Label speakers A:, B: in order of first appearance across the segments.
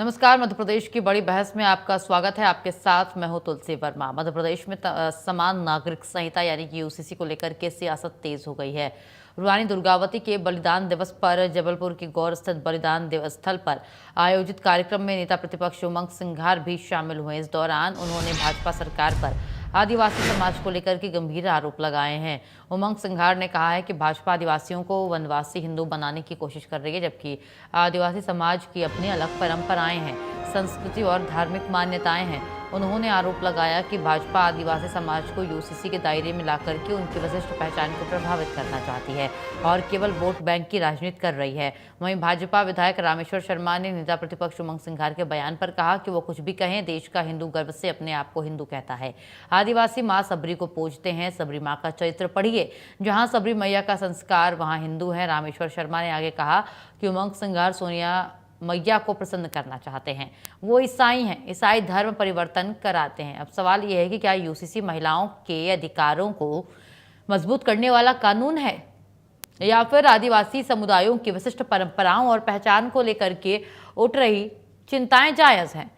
A: नमस्कार। मध्य प्रदेश की बड़ी बहस में आपका स्वागत है। आपके साथ मैं हूं तुलसी वर्मा। मध्य प्रदेश में समान नागरिक संहिता यानी कि यूसीसी को लेकर के सियासत तेज हो गई है। रानी दुर्गावती के बलिदान दिवस पर जबलपुर की गौर स्थित बलिदान दिवस स्थल पर आयोजित कार्यक्रम में नेता प्रतिपक्ष उमंग सिंघार भी शामिल हुए। इस दौरान उन्होंने भाजपा सरकार पर आदिवासी समाज को लेकर के गंभीर आरोप लगाए हैं। उमंग सिंघार ने कहा है कि भाजपा आदिवासियों को वनवासी हिंदू बनाने की कोशिश कर रही है, जबकि आदिवासी समाज की अपनी अलग परंपराएं हैं, संस्कृति और धार्मिक मान्यताएं हैं। उन्होंने आरोप लगाया कि भाजपा आदिवासी समाज को यूसीसी के दायरे में लाकर के उनकी विशिष्ट पहचान को प्रभावित करना चाहती है और केवल वोट बैंक की राजनीति कर रही है। वहीं भाजपा विधायक रामेश्वर शर्मा ने नेता प्रतिपक्ष उमंग सिंघार के बयान पर कहा कि वो कुछ भी कहें, देश का हिंदू गर्व से अपने आप को हिंदू कहता है। आदिवासी माँ सबरी को पूजते हैं। सबरी माँ का चरित्र पढ़िए, जहाँ सबरी मैया का संस्कार वहाँ हिंदू है। रामेश्वर शर्मा ने आगे कहा कि उमंग सिंघार सोनिया मैया को प्रसन्न करना चाहते हैं। वो ईसाई हैं, ईसाई धर्म परिवर्तन कराते हैं। अब सवाल यह है कि क्या यूसीसी महिलाओं के अधिकारों को मजबूत करने वाला कानून है या फिर आदिवासी समुदायों की विशिष्ट परंपराओं और पहचान को लेकर के उठ रही चिंताएं जायज हैं?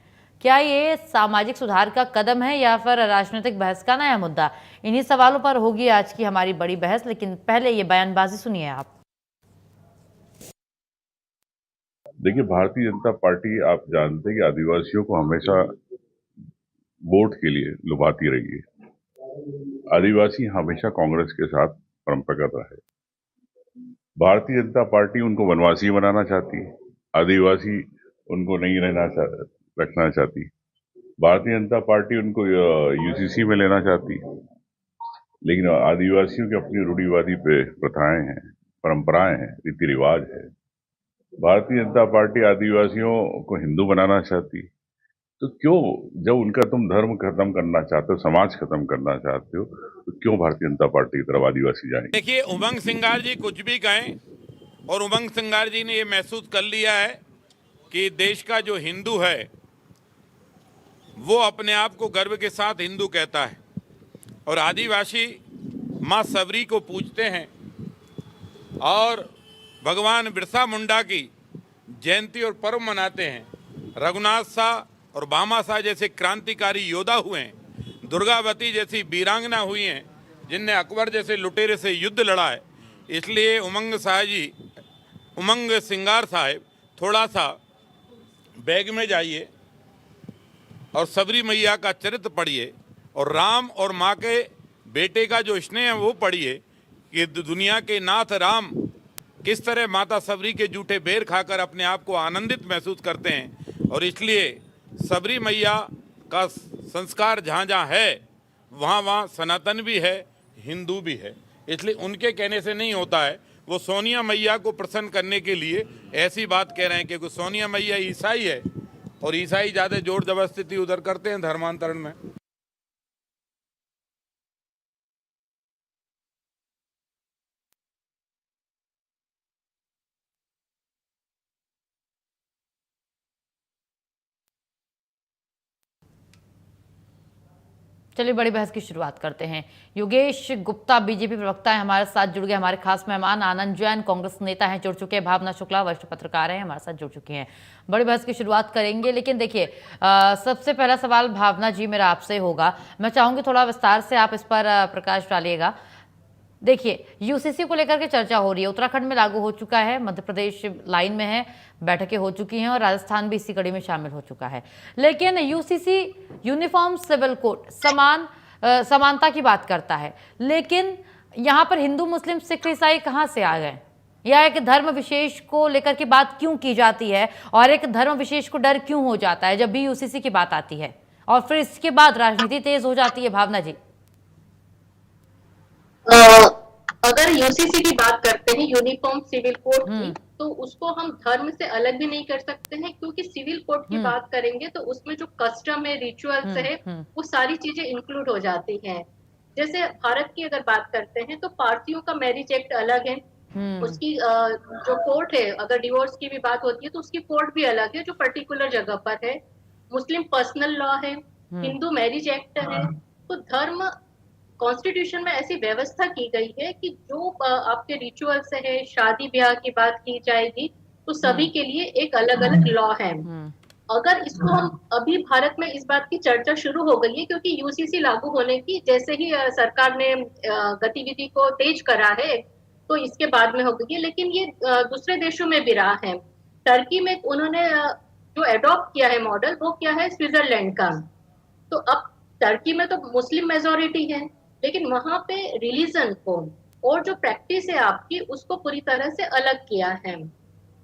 A: क्या ये सामाजिक सुधार का कदम है या फिर राजनीतिक बहस का नया मुद्दा? इन्हीं सवालों पर होगी आज की हमारी बड़ी बहस, लेकिन पहले ये बयानबाजी सुनिए आप।
B: देखिए, भारतीय जनता पार्टी आप जानते हैं कि आदिवासियों को हमेशा वोट के लिए लुभाती रही है। आदिवासी हमेशा कांग्रेस के साथ परंपरागत रहे। भारतीय जनता पार्टी उनको वनवासी बनाना चाहती है, आदिवासी उनको नहीं रखना चाहती। भारतीय जनता पार्टी उनको यूसीसी में लेना चाहती है, लेकिन आदिवासियों की अपनी रूढ़िवादी प्रथाएं हैं, परंपराएं हैं, रीति रिवाज है। भारतीय जनता पार्टी आदिवासियों को हिंदू बनाना चाहती है, तो क्यों, जब उनका तुम धर्म खत्म करना चाहते हो, समाज खत्म करना चाहते हो, तो क्यों भारतीय जनता पार्टी की तरफ आदिवासी जाएंगे?
C: देखिए, उमंग सिंघार जी कुछ भी कहें, और उमंग सिंघार जी ने ये महसूस कर लिया है कि देश का जो हिंदू है वो अपने आप को गर्व के साथ हिंदू कहता है, और आदिवासी माँ सबरी को पूजते हैं और भगवान बिरसा मुंडा की जयंती और पर्व मनाते हैं। रघुनाथ शाह और भामा शाह जैसे क्रांतिकारी योद्धा हुए हैं, दुर्गावती जैसी वीरांगना हुई हैं जिनने अकबर जैसे लुटेरे से युद्ध लड़ा है। इसलिए उमंग सिंघार साहब थोड़ा सा बैग में जाइए और सबरी मैया का चरित्र पढ़िए और राम और माँ के बेटे का जो स्नेह है वो पढ़िए कि दुनिया के नाथ राम किस तरह माता सबरी के जूठे बेर खाकर अपने आप को आनंदित महसूस करते हैं। और इसलिए सबरी मैया का संस्कार जहाँ जहाँ है वहाँ वहाँ सनातन भी है, हिंदू भी है। इसलिए उनके कहने से नहीं होता है। वो सोनिया मैया को प्रसन्न करने के लिए ऐसी बात कह रहे हैं, क्योंकि सोनिया मैया ईसाई है और ईसाई ज़्यादा जोर जबरदस्ती उधर करते हैं धर्मांतरण में।
A: चलिए बड़ी बहस की शुरुआत करते हैं। योगेश गुप्ता बीजेपी प्रवक्ता है, हमारे साथ जुड़ गए। हमारे खास मेहमान आनंद जैन कांग्रेस नेता हैं, जुड़ चुके हैं। भावना शुक्ला वरिष्ठ पत्रकार हैं, हमारे साथ जुड़ चुकी हैं। बड़ी बहस की शुरुआत करेंगे, लेकिन देखिए सबसे पहला सवाल भावना जी मेरा आपसे होगा। मैं चाहूंगी थोड़ा विस्तार से आप इस पर प्रकाश डालिएगा। देखिए, यूसीसी को लेकर के चर्चा हो रही है। उत्तराखंड में लागू हो चुका है, मध्य प्रदेश लाइन में है, बैठकें हो चुकी हैं और राजस्थान भी इसी कड़ी में शामिल हो चुका है। लेकिन यूसीसी यूनिफॉर्म सिविल कोड समानता की बात करता है, लेकिन यहाँ पर हिंदू मुस्लिम सिख ईसाई कहाँ से आ गए? या एक धर्म विशेष को लेकर के बात क्यों की जाती है और एक धर्म विशेष को डर क्यों हो जाता है जब भी यूसीसी की बात आती है, और फिर इसके बाद राजनीति तेज हो जाती है? भावना जी,
D: अगर यूसीसी की बात करते हैं, यूनिफॉर्म सिविल कोड की, तो उसको हम धर्म से अलग भी नहीं कर सकते हैं, क्योंकि सिविल कोड की बात करेंगे तो उसमें जो कस्टम है, रिचुअल्स है, वो सारी चीजें इंक्लूड हो जाती हैं। जैसे भारत की अगर बात करते हैं तो पारसियों का मैरिज एक्ट अलग है, उसकी जो कोर्ट है, अगर डिवोर्स की भी बात होती है तो उसकी कोर्ट भी अलग है जो पर्टिकुलर जगह पर है। मुस्लिम पर्सनल लॉ है, हिंदू मैरिज एक्ट है। तो धर्म कॉन्स्टिट्यूशन में ऐसी व्यवस्था की गई है कि जो आपके रिचुअल्स है, शादी ब्याह की बात की जाएगी तो सभी के लिए एक अलग अलग लॉ है। अगर इसको हम अभी भारत में इस बात की चर्चा शुरू हो गई है क्योंकि यूसीसी लागू होने की जैसे ही सरकार ने गतिविधि को तेज करा है तो इसके बाद में हो गई है, लेकिन ये दूसरे देशों में भी रहा है। टर्की में उन्होंने जो एडॉप्ट किया है मॉडल वो क्या है स्विट्जरलैंड का। तो अब टर्की में तो मुस्लिम मेजोरिटी है, लेकिन वहां पे रिलीजन को और जो प्रैक्टिस है आपकी उसको पूरी तरह से अलग किया है।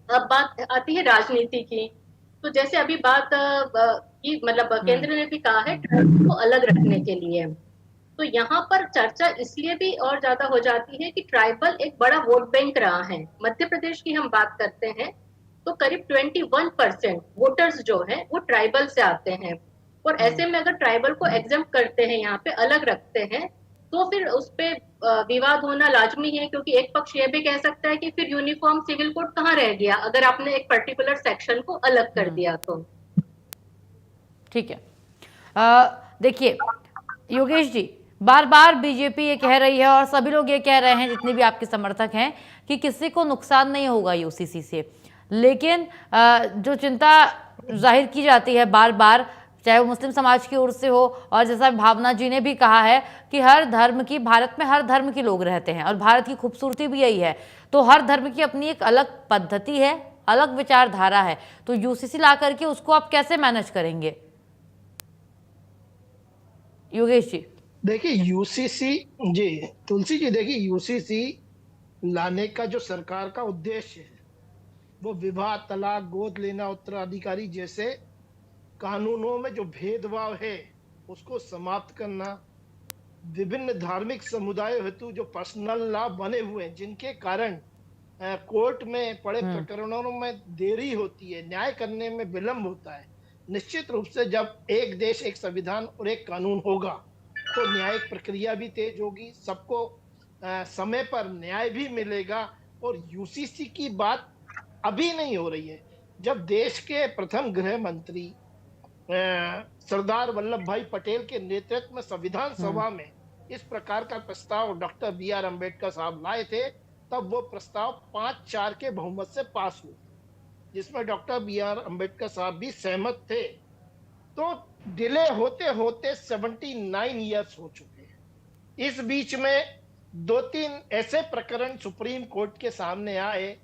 D: अब बात आती है राजनीति की। तो जैसे अभी बात की मतलब केंद्र ने भी कहा है टर्की को अलग रखने के लिए। तो यहाँ पर चर्चा इसलिए भी और ज्यादा हो जाती है कि ट्राइबल एक बड़ा वोट बैंक रहा है। मध्य प्रदेश की हम बात करते हैं तो करीब 21% वोटर्स जो है वो ट्राइबल से आते हैं। और ऐसे में अगर ट्राइबल को एग्जाम करते हैं यहाँ पे अलग रखते हैं तो फिर उस पे विवाद होना लाजमी है, क्योंकि एक पक्ष ये भी कह सकता है कि फिर यूनिफॉर्म सिविल कोड कहाँ रह गया अगर आपने एक पर्टिकुलर सेक्शन को अलग कर दिया तो।
A: ठीक है। देखिए योगेश जी, बार बार बीजेपी ये कह रही है और सभी लोग ये कह रहे हैं जितने भी आपके समर्थक हैं कि किसी को नुकसान नहीं होगा यूसीसी से, लेकिन जो चिंता जाहिर की जाती है बार बार चाहे वो मुस्लिम समाज की ओर से हो और जैसा भावना जी ने भी कहा है कि हर धर्म की, भारत में हर धर्म के लोग रहते हैं और भारत की खूबसूरती भी यही है। तो हर धर्म की अपनी एक अलग पद्धति है, अलग विचारधारा है, तो यूसीसी ला करके उसको आप कैसे मैनेज करेंगे योगेश जी?
E: देखिए यूसीसी जी, तुलसी जी, देखिए यूसीसी लाने का जो सरकार का उद्देश्य है वो विवाह, तलाक, गोद लेना, उत्तराधिकारी जैसे कानूनों में जो भेदभाव है उसको समाप्त करना, विभिन्न धार्मिक समुदायों हेतु जो पर्सनल लॉ बने हुए हैं जिनके कारण कोर्ट में पड़े प्रकरणों में देरी होती है, न्याय करने में विलंब होता है। निश्चित रूप से जब एक देश, एक संविधान और एक कानून होगा तो न्यायिक प्रक्रिया भी तेज होगी, सबको समय पर न्याय भी मिलेगा। और यूसीसी की बात अभी नहीं हो रही है। जब देश के प्रथम गृह मंत्री सरदार वल्लभ भाई पटेल के नेतृत्व में संविधान सभा में इस प्रकार का प्रस्ताव डॉक्टर बी.आर. अम्बेडकर साहब लाए थे, तब वो प्रस्ताव 5-4 के बहुमत से पास हुआ, जिसमें डॉक्टर बी.आर. अम्बेडकर साहब भी सहमत थे। तो डिले होते होते 79 ईयर्स हो चुके हैं। इस बीच में 2-3 ऐसे प्रकरण सुप्रीम कोर्ट के सामने आए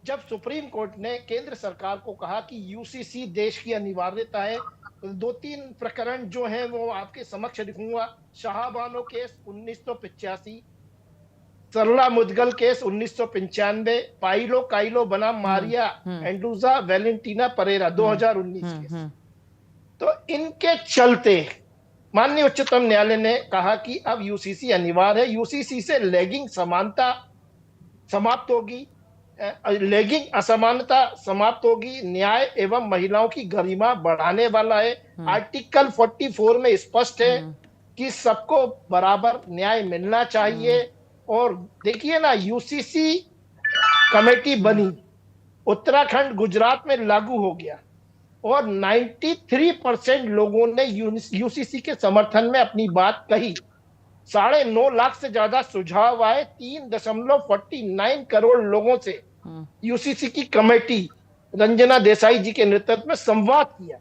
E: जब सुप्रीम कोर्ट ने केंद्र सरकार को कहा कि यूसीसी देश की अनिवार्यता है। 2-3 प्रकरण जो हैं वो आपके समक्ष लिखूंगा। शाहबानो केस 1985, सरला मुदगल केस 1995, पाइलो काइलो बनाम मारिया एंड्रूजा वेलेंटीना परेरा 2019 केस। तो इनके चलते माननीय उच्चतम न्यायालय ने कहा कि अब यूसीसी अनिवार्य है। यूसीसी से लैंगिक समानता समाप्त होगी, लैंगिक असमानता समाप्त होगी, न्याय एवं महिलाओं की गरिमा बढ़ाने वाला है। आर्टिकल 44 में स्पष्ट है कि सबको बराबर न्याय मिलना चाहिए। और देखिए ना, यूसीसी कमेटी बनी, उत्तराखंड गुजरात में लागू हो गया और 93% लोगों ने यूसीसी के समर्थन में अपनी बात कही। 9.5 लाख से ज्यादा सुझाव आए, 3.49 करोड़ लोगों से यूसीसी की कमेटी रंजना देसाई जी के नेतृत्व में संवाद किया।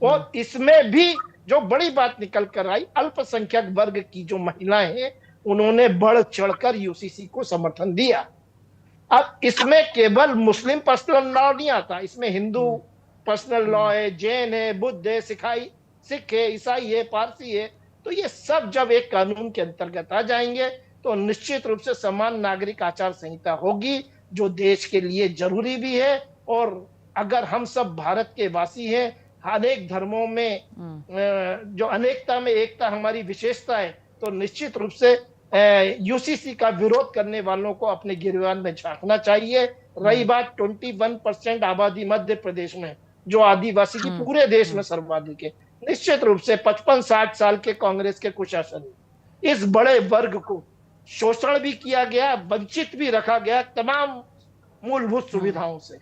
E: और इसमें भी जो बड़ी बात निकल कर आई, अल्पसंख्यक वर्ग की जो महिलाएं हैं उन्होंने बढ़ चढ़कर यूसीसी को समर्थन दिया। अब इसमें केवल मुस्लिम पर्सनल लॉ नहीं आता, इसमें हिंदू पर्सनल लॉ है, जैन है, बुद्ध है, सिख है, ईसाई है, पारसी है। तो ये सब जब एक कानून के अंतर्गत आ जाएंगे तो निश्चित रूप से समान नागरिक आचार संहिता होगी, जो देश के लिए जरूरी भी है। और अगर हम सब भारत के वासी हैं, अनेक धर्मों में जो अनेकता में एकता हमारी विशेषता है, तो निश्चित रूप से यूसीसी का विरोध करने वालों को अपने गिरबान में झांकना चाहिए। रही बात 21% आबादी मध्य प्रदेश में, जो आदिवासी की पूरे देश में सर्वाधिक है, निश्चित रूप से 55-60 साल के कांग्रेस के कुशासन इस बड़े वर्ग को शोषण भी किया गया, वंचित भी रखा गया तमाम मूलभूत सुविधाओं से,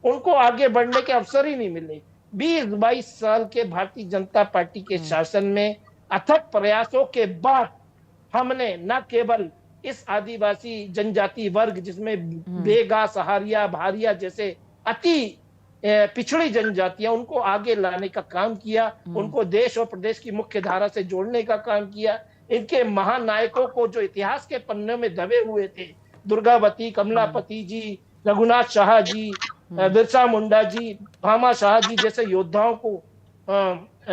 E: उनको आगे बढ़ने के अवसर ही नहीं मिले। 20-22 साल के भारतीय जनता पार्टी के शासन में अथक प्रयासों के बाद हमने न केवल इस आदिवासी जनजाति वर्ग जिसमें बेगा, सहारिया, भारिया जैसे अति पिछड़ी जनजातियां, उनको आगे लाने का काम किया, उनको देश और प्रदेश की मुख्य धारा से जोड़ने का काम किया। इनके महानायकों को जो इतिहास के पन्ने में दबे हुए थे, दुर्गावती, कमलापति जी, रघुनाथ शाह जी, बिरसा मुंडा जी, भामा शाह जी जैसे योद्धाओं को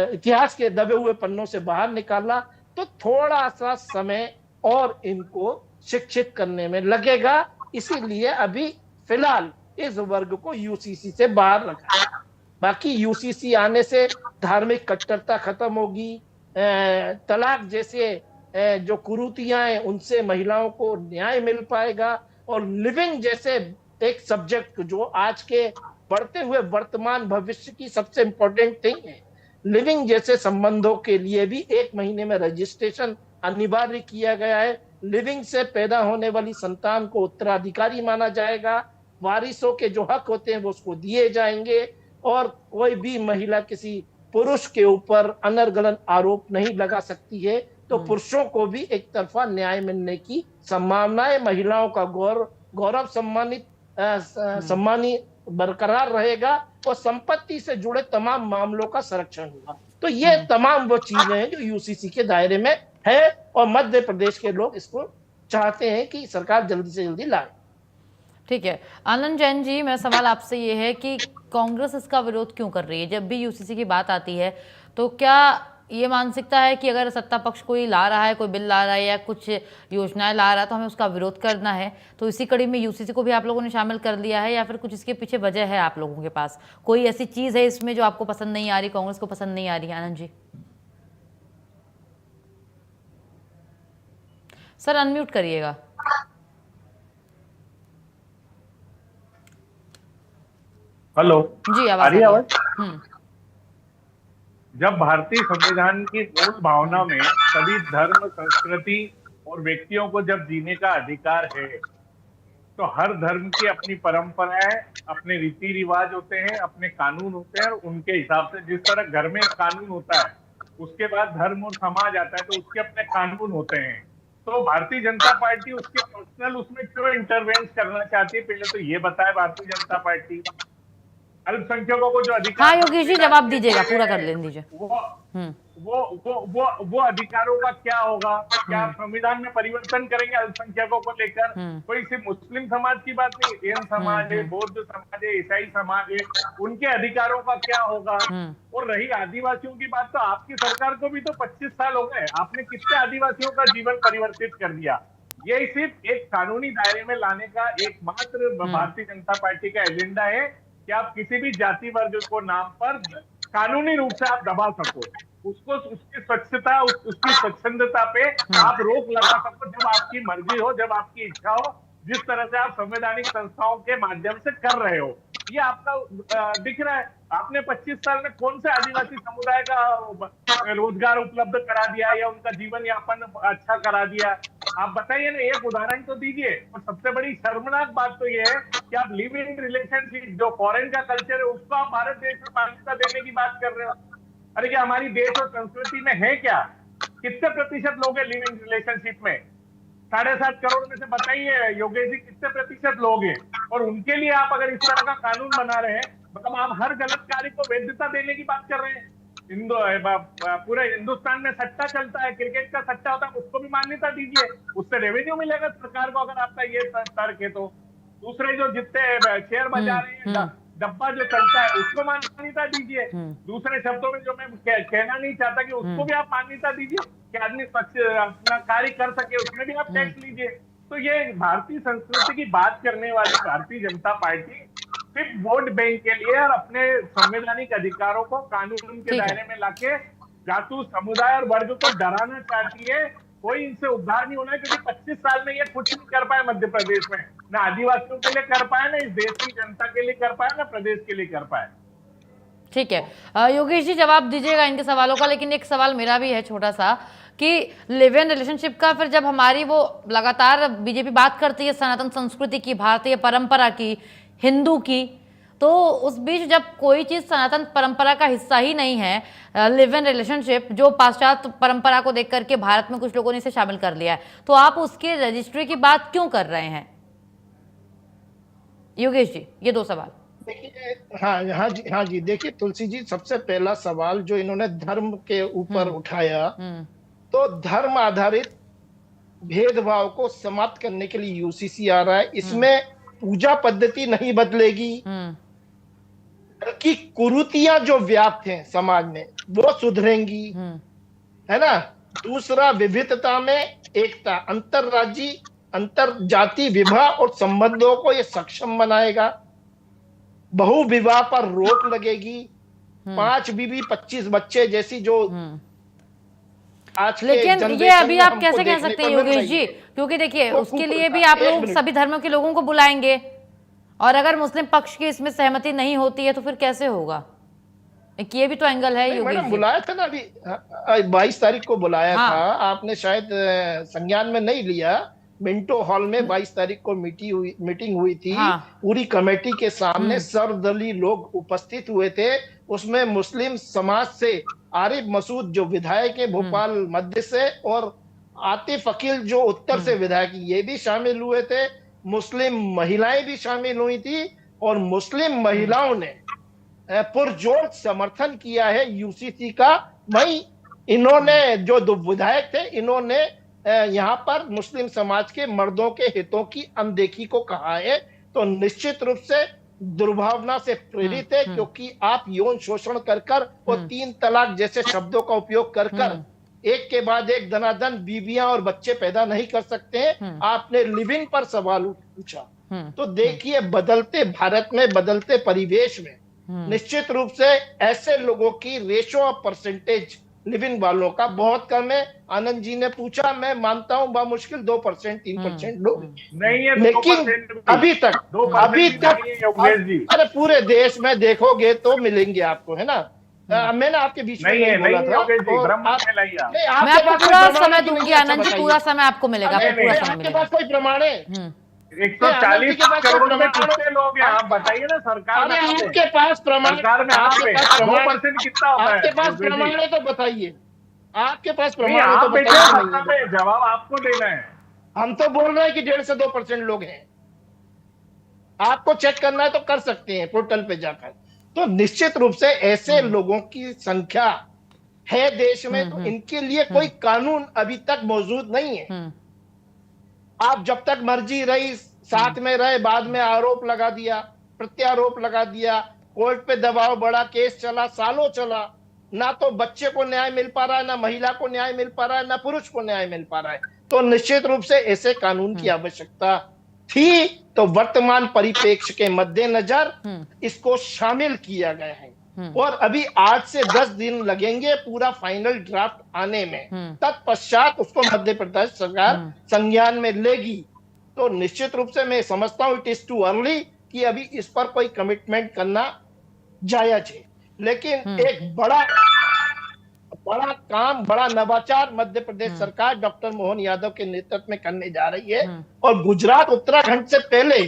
E: इतिहास के दबे हुए पन्नों से बाहर निकाला, तो थोड़ा सा समय और इनको शिक्षित करने में लगेगा। इसीलिए अभी फिलहाल इस वर्ग को यूसीसी से बाहर रखा। बाकी यूसीसी आने से धार्मिक कट्टरता खत्म होगी, तलाक जैसे जो कुरीतियां हैं उनसे महिलाओं को न्याय मिल पाएगा, और लिविंग जैसे एक सब्जेक्ट जो आज के बढ़ते हुए वर्तमान भविष्य की सबसे इंपॉर्टेंट थिंग है, लिविंग जैसे संबंधों के लिए भी 1 महीने में रजिस्ट्रेशन अनिवार्य किया गया है। लिविंग से पैदा होने वाली संतान को उत्तराधिकारी माना जाएगा, वारिसों के जो हक होते हैं वो उसको दिए जाएंगे, और कोई भी महिला किसी पुरुष के ऊपर अनर्गलन आरोप नहीं लगा सकती है। तो पुरुषों को भी एक तरफा न्याय मिलने की संभावना है। महिलाओं का गौरव सम्मानी बरकरार रहेगा, और संपत्ति से जुड़े तमाम मामलों का संरक्षण होगा। तो ये तमाम वो चीजें हैं जो यूसीसी के दायरे में है, और मध्य प्रदेश के लोग इसको चाहते हैं कि सरकार जल्दी से जल्दी लाए।
A: ठीक है आनंद जैन जी, मेरा सवाल आपसे ये है कि कांग्रेस इसका विरोध क्यों कर रही है? जब भी यूसीसी की बात आती है तो क्या ये मानसिकता है कि अगर सत्ता पक्ष कोई ला रहा है, कोई बिल ला रहा है या कुछ योजनाएं ला रहा है तो हमें उसका विरोध करना है, तो इसी कड़ी में यूसीसी को भी आप लोगों ने शामिल कर लिया है, या फिर कुछ इसके पीछे वजह है? आप लोगों के पास कोई ऐसी चीज है इसमें जो आपको पसंद नहीं आ रही, कांग्रेस को पसंद नहीं आ रही? आनंद जी सर अनम्यूट करिएगा।
F: हेलो
A: जी
F: आ रही है आवाज?
A: हम्म।
F: जब भारतीय संविधान की मूल भावना में सभी धर्म, संस्कृति और व्यक्तियों को जब जीने का अधिकार है, तो हर धर्म की अपनी परंपराएं, अपने रीति रिवाज होते हैं, अपने कानून होते हैं, और उनके हिसाब से जिस तरह घर में कानून होता है उसके बाद धर्म और समाज आता है तो उसके अपने कानून होते हैं। तो भारतीय जनता पार्टी उसके पर्सनल उसमें क्यों इंटरवेंस करना चाहती है, पहले तो ये बताए भारतीय जनता पार्टी। अल्पसंख्यकों को जो अधिकार,
A: हाँ योगेश जी जवाब दीजिएगा, पूरा कर लेने दीजिए।
F: वो अधिकारों का क्या होगा? क्या संविधान में परिवर्तन करेंगे अल्पसंख्यकों को लेकर? कोई सिर्फ मुस्लिम समाज की बात नहीं, जैन समाज है, बौद्ध समाज है, ईसाई समाज है, उनके अधिकारों का क्या होगा? और रही आदिवासियों की बात, तो आपकी सरकार को भी तो 25 साल हो गए, आपने कितने आदिवासियों का जीवन परिवर्तित कर दिया। ये सिर्फ एक कानूनी दायरे में लाने का एकमात्र भारतीय जनता पार्टी का एजेंडा है कि आप किसी भी जाति वर्ग को नाम पर कानूनी रूप से आप दबा सको, उसको उसकी स्वच्छता, उसकी स्वच्छंदता पे आप रोक लगा सको जब आपकी मर्जी हो, जब आपकी इच्छा हो, जिस तरह से आप संवैधानिक संस्थाओं के माध्यम से कर रहे हो। ये आपका दिख रहा है। आपने 25 साल में कौन से आदिवासी समुदाय का रोजगार उपलब्ध करा दिया या उनका जीवन यापन अच्छा करा दिया? आप बताइए ना, एक उदाहरण तो दीजिए। और सबसे बड़ी शर्मनाक बात तो ये है कि आप लिव इन रिलेशनशिप, जो फॉरेन का कल्चर है, उसको आप भारत देश में मान्यता देने की बात कर रहे हो। अरे क्या हमारी देश और संस्कृति में है क्या? कितने प्रतिशत लोग हैं लिव इन रिलेशनशिप में? 7.5 करोड़ में से बताइए योगेश जी कितने प्रतिशत लोग हैं? और उनके लिए आप अगर इस तरह का कानून बना रहे हैं, मतलब आप हर गलत कार्य को वैधता देने की बात कर रहे हैं। पूरे हिंदुस्तान में सट्टा चलता है, क्रिकेट का सट्टा होता है, उसको भी मान्यता दीजिए, उससे रेवेन्यू मिलेगा सरकार को, अगर आपका ये तर्क है तो। दूसरे जो जितने शेयर बाजार हैं, डब्बा जो चलता है, उसको मान्यता दीजिए। दूसरे शब्दों में जो मैं कहना नहीं चाहता कि उसको भी आप मान्यता दीजिए कि आदमी अपना कार्य कर सके, उसमें भी आप टैक्स लीजिए। तो ये भारतीय संस्कृति की बात करने वाली भारतीय जनता पार्टी सिर्फ वोट बैंक के लिए और अपने संवैधानिक अधिकारों को कानून के दायरे में लाके जातु समुदाय और वर्ग को डराना चाहती है। कोई इनसे उद्धार नहीं होना है, क्योंकि 25 साल में ये कुछ नहीं कर पाए मध्य प्रदेश में, ना आदिवासियों के लिए कर पाए, ना इस देश की जनता के लिए कर पाए, ना प्रदेश के लिए कर पाए।
A: ठीक है योगेश जी जवाब दीजिएगा इनके सवालों का, लेकिन एक सवाल मेरा भी है छोटा सा कि लिव इन रिलेशनशिप का, फिर जब हमारी वो लगातार बीजेपी बात करती है सनातन संस्कृति की, भारतीय परंपरा की, हिंदू की, तो उस बीच जब कोई चीज सनातन परंपरा का हिस्सा ही नहीं है, लिव इन रिलेशनशिप जो पाश्चात्य परंपरा को देख करके भारत में कुछ लोगों ने इसे शामिल कर लिया है, तो आप उसके रजिस्ट्री की बात क्यों कर रहे हैं? योगेश जी ये 2 सवाल।
E: देखिए, हाँ जी, देखिए तुलसी जी, सबसे पहला सवाल जो इन्होंने धर्म के ऊपर उठाया, तो धर्म आधारित भेदभाव को समाप्त करने के लिए यूसीसी आ रहा है। इसमें पूजा पद्धति नहीं बदलेगी, बल्कि कुरीतियां जो व्याप्त हैं समाज में वो सुधरेंगी, है ना। दूसरा, विविधता में एकता, अंतरराज्यीय अंतर जाति विवाह और संबंधों को ये सक्षम बनाएगा। बहु विवाह पर रोक लगेगी। 5 बीवी 25 बच्चे जैसी जो आज के
A: लेकिन ये
E: जनरेशन
A: अभी
E: में
A: आप
E: हमको
A: कैसे कह
E: देखने
A: सकते
E: को
A: हैं
E: मिल
A: योगेश
E: रही
A: जी,
E: है।
A: क्योंकि देखिए
E: तो
A: उसके लिए भी आप
E: एक
A: लोग
E: मिनट।
A: सभी धर्मों के लोगों को बुलाएंगे, और अगर मुस्लिम पक्ष की इसमें सहमति नहीं होती है तो फिर कैसे होगा? एक ये भी तो एंगल है योगेश
E: मैडम,
A: जी।
E: बुलाया था ना अभी, 22 तारीख को बुलाया
A: हाँ।
E: था, आपने शायद संज्ञान में नहीं लिया। मिंटो हॉल में 22 तारीख को मीटिंग हुई थी।
A: हाँ।
E: पूरी कमेटी के सामने सर्वदलीय लोग उपस्थित हुए थे। उसमें मुस्लिम समाज से आरिफ मसूद जो विधायक है भोपाल मध्य से, और आतिफ अकील जो उत्तर से विधायक, ये भी शामिल हुए थे। मुस्लिम महिलाएं भी शामिल हुई थी, और मुस्लिम महिलाओं ने पुरजोर समर्थन किया है यूसीसी का। वही इन्होंने जो दो विधायक थे, इन्होंने यहाँ पर मुस्लिम समाज के मर्दों के हितों की अनदेखी को कहा है। तो निश्चित रूप से दुर्भावना से प्रेरित है, क्योंकि आप यौन शोषण कर और 3 तलाक जैसे शब्दों का उपयोग कर एक के बाद एक दनादन बीवियां और बच्चे पैदा नहीं कर सकते हैं। आपने लिविंग पर सवाल पूछा, तो देखिए बदलते भारत में, बदलते परिवेश में निश्चित रूप से ऐसे लोगों की रेशो ऑफ परसेंटेज लिविंग वालों का बहुत कम है। आनंद जी ने पूछा, मैं मानता हूं बामुश्किल 2% 3% लोग,
F: नहीं है,
E: लेकिन
F: 2%
E: अभी तक
F: 2% नहीं है, योगेश जी।
E: अरे पूरे देश में देखोगे तो मिलेंगे आपको, है ना। मैंने आपके बीच में
F: नहीं है,
E: बोला
F: नहीं
E: था,
F: योगेश जी,
E: और
F: ब्रह्म
E: आप-
F: में लाइए आप।
E: नहीं,
A: मैं
E: आपके
A: आपको
E: पास कोई
A: पूरा
E: प्रमाण
A: समय
E: है कि
A: दूंगी
E: नहीं? अच्छा
A: आनंद जी,
E: बताइए।
A: पूरा समय आपको मिलेगा,
E: अरे
A: आपको पूरा
E: नहीं,
A: समय
E: आपके
A: मिलेगा।
E: पास कोई प्रमाण है?
F: 140
E: के पास
F: करोड़ में
E: प्रमाण-
F: कितने लोग हैं आप बताइए ना। सरकार में
E: अरे
F: कहाँ
E: आपके
F: पे?
E: पास प्रमाण,
F: सरकार में कहाँ
E: आपके
F: पे?
E: पास प्रमाण,
F: 2% कितना होता है
E: आपके पास
F: योगेश जी?
E: प्रमाण है तो बताइए। आपके पास
F: नहीं,
E: प्रमाण है तो
F: आप बैठे
E: बताइए
F: हो
E: कि
F: सत्ता
E: नहीं है।
F: में, जवाब आपको देना है।
E: हम तो बोल रहे हैं कि 1.5 से 2% लोग हैं। आपको चेक करना है तो कर सकते हैं पोर्टल पे जाकर। तो निश्चित रूप से ऐसे लोगों की संख्या है देश में, तो इनके लिए कोई कानून अभी तक मौजूद नहीं है। आप जब तक मर्जी रही साथ में रहे, बाद में आरोप लगा दिया, प्रत्यारोप लगा दिया, कोर्ट पे दबाव बढ़ा, केस चला, सालों चला, ना तो बच्चे को न्याय मिल पा रहा है, ना महिला को न्याय मिल पा रहा है, ना पुरुष को न्याय मिल पा रहा है। तो निश्चित रूप से ऐसे कानून की आवश्यकता थी। तो वर्तमान परिप्रेक्ष्य के मद्देनजर इसको शामिल किया गया है, और अभी 8 से 10 दिन लगेंगे पूरा फाइनल ड्राफ्ट आने में। तत्पश्चात उसको मध्य प्रदेश सरकार संज्ञान में लेगी। तो निश्चित रूप से मैं समझता हूं इट इज टू अर्ली कि अभी इस पर कोई कमिटमेंट करना जायज है। लेकिन एक बड़ा काम, बड़ा नवाचार मध्य प्रदेश सरकार डॉक्टर मोहन यादव के नेतृत्व में करने जा रही है। और गुजरात उत्तराखंड से पहले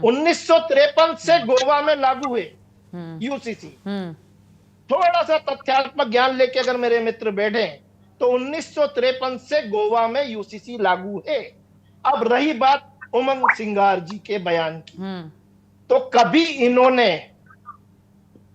E: 1953 से गोवा में लागू हुए यूसीसी। थोड़ा सा तथ्यात्मक ज्ञान लेके अगर मेरे मित्र बैठे तो 1953 से गोवा में यूसीसी लागू है। अब रही बात उमंग सिंगार जी के बयान की, तो कभी इन्होंने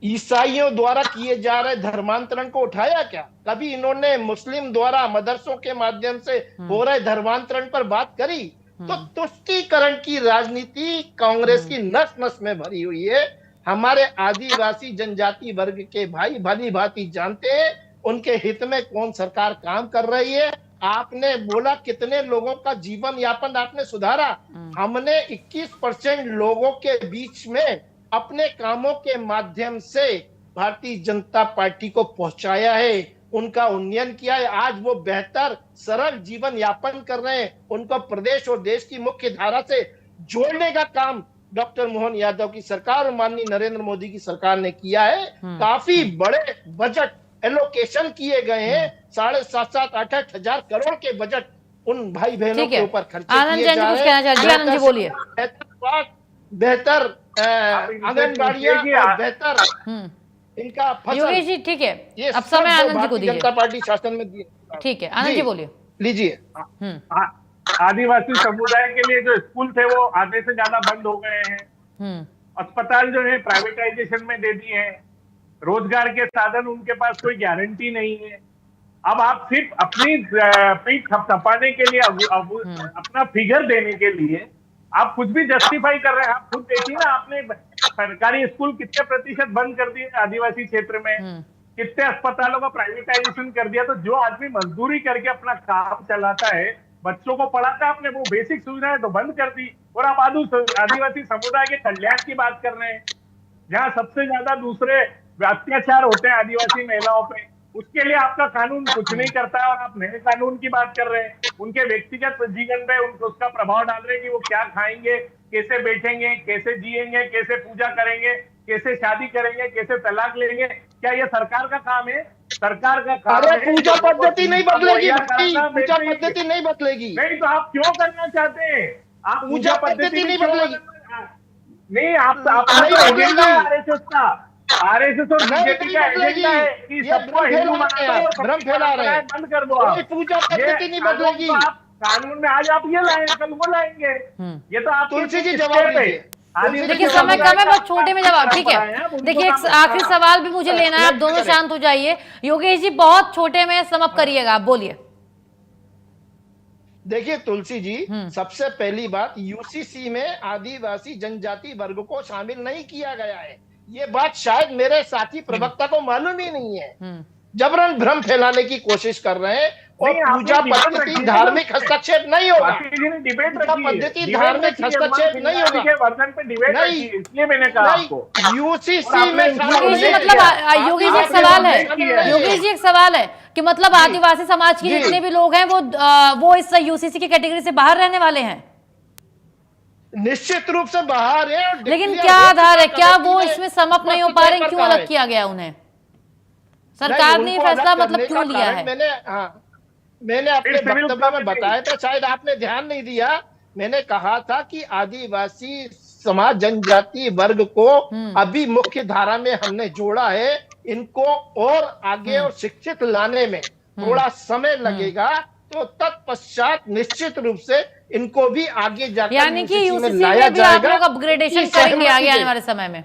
E: ईसाइयों द्वारा किए जा रहे धर्मांतरण को उठाया क्या? कभी इन्होंने मुस्लिम द्वारा मदरसों के माध्यम से हो रहे धर्मांतरण पर बात करी? तो तुष्टीकरण की राजनीति कांग्रेस की नस नस में भरी हुई है। हमारे आदिवासी जनजाति वर्ग के भाई भली भांति जानते हैं उनके हित में कौन सरकार काम कर रही है। आपने बोला कितने लोगों का जीवन यापन आपने सुधारा। हमने 21% लोगों के बीच में अपने कामों के माध्यम से भारतीय जनता पार्टी को पहुंचाया है, उनका उन्नयन किया है। आज वो बेहतर सरल जीवन यापन कर रहे हैं। उनको प्रदेश और देश की मुख्य धारा से जोड़ने का काम डॉक्टर मोहन यादव की सरकार और माननीय नरेंद्र मोदी की सरकार ने किया है। काफी बड़े बजट एलोकेशन किए गए हैं। 7,500-8,000 हजार करोड़ के बजट उन भाई बहनों के ऊपर खर्चे किए जा रहे हैं।
A: आनंद जी बोलिए।
E: बेहतर आंगनबाड़ियां और बेहतर इनका फसल।
A: योगेश जी ठीक है,
E: ये
A: अब समय आनंद जी को
E: भारतीय
A: दीजिए।
E: जनता पार्टी शासन में दिए।
A: ठीक है, आनंद जी बोलिए।
E: लीजिए।
F: आदिवासी समुदाय के लिए जो स्कूल थे वो आधे से ज्यादा बंद हो गए हैं। अस्पताल जो है प्राइवेटाइजेशन में दे दिए हैं, रोजगार के साधन उनके पास कोई गारंटी नहीं है। अब आप सिर्फ अपनी पीठ थपथपाने के लिए अपना फिगर देने के लिए आप कुछ भी जस्टिफाई कर रहे हैं। आप खुद देखिए ना, आपने सरकारी स्कूल कितने प्रतिशत बंद कर दिए आदिवासी क्षेत्र में, कितने अस्पतालों का प्राइवेटाइजेशन कर दिया। तो जो आदमी मजदूरी करके अपना काम चलाता है, बच्चों को पढ़ाता है, आपने वो बेसिक सुविधाएं तो बंद कर दी और आप आदिवासी समुदाय के कल्याण की बात कर रहे हैं, जहां सबसे ज्यादा दूसरे अत्याचार होते हैं आदिवासी महिलाओं पे, उसके लिए आपका कानून कुछ नहीं करता है और आप नए कानून की बात कर रहे हैं। उनके व्यक्तिगत जीवन पे उसका प्रभाव डाल रहे हैं कि वो क्या खाएंगे, कैसे बैठेंगे, कैसे जिएंगे, कैसे पूजा करेंगे, कैसे शादी करेंगे, कैसे तलाक लेंगे। क्या ये सरकार का काम है? सरकार का काम है।
E: पूजा पद्धति नहीं बदलेगी, पूजा पद्धति नहीं बदलेगी।
F: नहीं तो आप क्यों करना चाहते हैं? आप पूजा पद्धति नहीं बदलेगी। नहीं, आप एजेंडा आरएसएस का, आरएसएस और बीजेपी का एजेंडा है कि सबको हिंदू बनाना,
E: भ्रम फैला रहे हैं।
F: बंद कर दो आप।
E: पूजा पद्धति नहीं बदलेगी।
F: कानून में आज आप ये लाएंगे, कल वो लाएंगे। ये तो आप
E: तुलसी जी जवाब दीजिए।
A: देखिए समय कम है, बहुत छोटे में जवाब। ठीक है, देखिए एक आखिरी सवाल भी मुझे लेना है, आप दोनों शांत हो जाइए। योगेश जी बहुत छोटे में समाप्त करिएगा, आप बोलिए।
E: देखिए तुलसी जी, सबसे पहली बात, यूसीसी में आदिवासी जनजाति वर्ग को शामिल नहीं किया गया है। ये बात शायद मेरे साथी प्रवक्ता को मालूम ही नहीं है। जबरन भ्रम फैलाने की कोशिश कर रहे हैं और पूजा पद्धति धार्मिक हस्तक्षेप नहीं होगा। पूजा पद्धति धार्मिक हस्तक्षेप नहीं होगा।
F: वर्धन पे डिबेट रखी है, इसलिए मैंने कहा आपको।
E: यूसीसी में
A: योगेश जी मतलब योगेश जी एक सवाल है, योगेश जी एक सवाल है कि मतलब आदिवासी समाज के जितने भी लोग हैं वो इस यूसीसी की कैटेगरी से बाहर रहने वाले हैं?
E: निश्चित रूप से बाहर है।
A: लेकिन क्या आधार है, क्या वो इसमें समाप्त नहीं हो पा रहे, क्यों अलग किया गया उन्हें? सरकार ने फैसला मतलब क्यों लिया है?
E: मैंने अपने वक्तव्य में बताया था, शायद आपने ध्यान नहीं दिया। मैंने कहा था कि आदिवासी समाज जनजाति वर्ग को अभी मुख्य धारा में हमने जोड़ा है। इनको और आगे और शिक्षित लाने में थोड़ा समय लगेगा, तो तत्पश्चात निश्चित रूप से इनको भी आगे जाकर
A: यानी कि
E: यूसीसी
A: यूसीसी
E: में लाया
A: में भी आप लोग
E: जाएगा।
A: अपग्रेडेशन करेंगे आगे आने वाले समय में?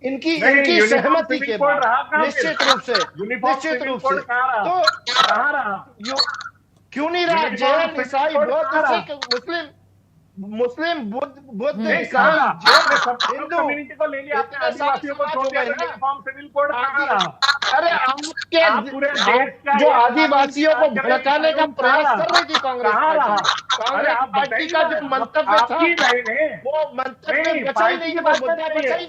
E: इनकी सहमति के बाद निश्चित रूप से तो
F: कहाँ रहा?
E: क्यों नहीं रहा? जैन, ईसाई, बौद्ध, सिख, मुस्लिम, बुद्ध, ईसाई, हिंदू
F: कम्युनिटी को ले लिया आपने, आदिवासियों को छोड़ दिया। यूनिफॉर्म सिविल कोड कहाँ रहा?
E: अरे आपके जो आदिवासियों को भड़काने का प्रयास कर रही थी कांग्रेस पार्टी का जो मंतव्य था, वो मंतव्य बचा ही नहीं, वो मुद्दा बचा ही नहीं,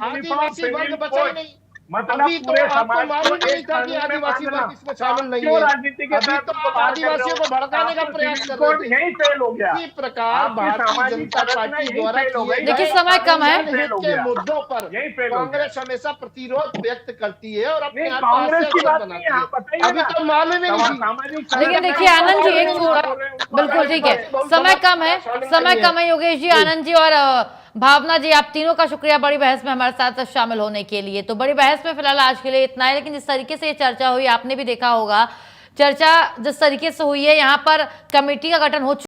E: आदिवासी वर्ग बचा ही नहीं। अभी तो आपको मालूम नहीं था कि आदिवासी वर्ग इसमें शामिल नहीं है। अभी तो आप आदिवासियों को भड़काने का प्रयास कर रहे थे।
F: यही फेल हो गया।
E: इसी प्रकार भारतीय जनता पार्टी द्वारा
A: देखिए समय कम है,
E: के मुद्दों पर कांग्रेस हमेशा प्रतिरोध व्यक्त करती है और अपने आप
F: कांग्रेस की बात
E: बनाती
F: नहीं
E: है। अभी तो मालूम ही नहीं।
A: लेकिन देखिए आनंद जी एक बिल्कुल ठीक है, समय कम है। योगेश जी, आनंद जी और भावना जी, आप तीनों का शुक्रिया बड़ी बहस में हमारे साथ शामिल होने के लिए। तो बड़ी बहस में फिलहाल आज के लिए इतना है, लेकिन जिस तरीके से ये चर्चा हुई, आपने भी देखा होगा चर्चा जिस तरीके से हुई है, यहाँ पर कमेटी का गठन हो